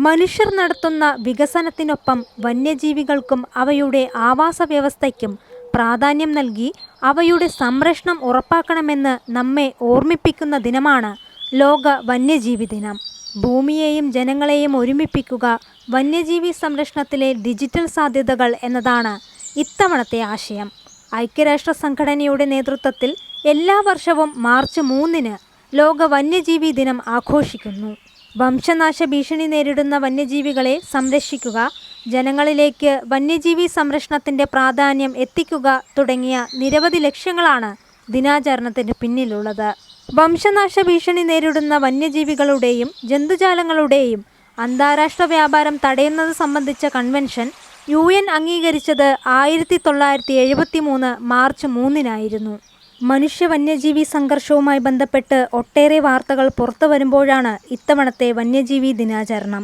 മനുഷ്യർ നടത്തുന്ന വികസനത്തിനൊപ്പം വന്യജീവികൾക്കും അവയുടെ ആവാസവ്യവസ്ഥയ്ക്കും പ്രാധാന്യം നൽകി അവയുടെ സംരക്ഷണം ഉറപ്പാക്കണമെന്ന് നമ്മെ ഓർമ്മിപ്പിക്കുന്ന ദിനമാണ് ലോക വന്യജീവി ദിനം. ഭൂമിയെയും ജനങ്ങളെയും ഒരുമിപ്പിക്കുക, വന്യജീവി സംരക്ഷണത്തിലെ ഡിജിറ്റൽ സാധ്യതകൾ എന്നതാണ് ഇത്തവണത്തെ ആശയം. ഐക്യരാഷ്ട്ര സംഘടനയുടെ നേതൃത്വത്തിൽ എല്ലാ വർഷവും മാർച്ച് 3-ന് ലോക വന്യജീവി ദിനം ആഘോഷിക്കുന്നു. വംശനാശ ഭീഷണി നേരിടുന്ന വന്യജീവികളെ സംരക്ഷിക്കുക, ജനങ്ങളിലേക്ക് വന്യജീവി സംരക്ഷണത്തിൻ്റെ പ്രാധാന്യം എത്തിക്കുക തുടങ്ങിയ നിരവധി ലക്ഷ്യങ്ങളാണ് ദിനാചരണത്തിന് പിന്നിലുള്ളത്. വംശനാശ ഭീഷണി നേരിടുന്ന വന്യജീവികളുടെയും ജന്തുജാലങ്ങളുടെയും അന്താരാഷ്ട്ര വ്യാപാരം തടയുന്നത് സംബന്ധിച്ച കൺവെൻഷൻ UN അംഗീകരിച്ചത് 1973 മാർച്ച് 3-നായിരുന്നു. മനുഷ്യ വന്യജീവി സംഘർഷവുമായി ബന്ധപ്പെട്ട് ഒട്ടേറെ വാർത്തകൾ പുറത്തു വരുമ്പോഴാണ് ഇത്തവണത്തെ വന്യജീവി ദിനാചരണം.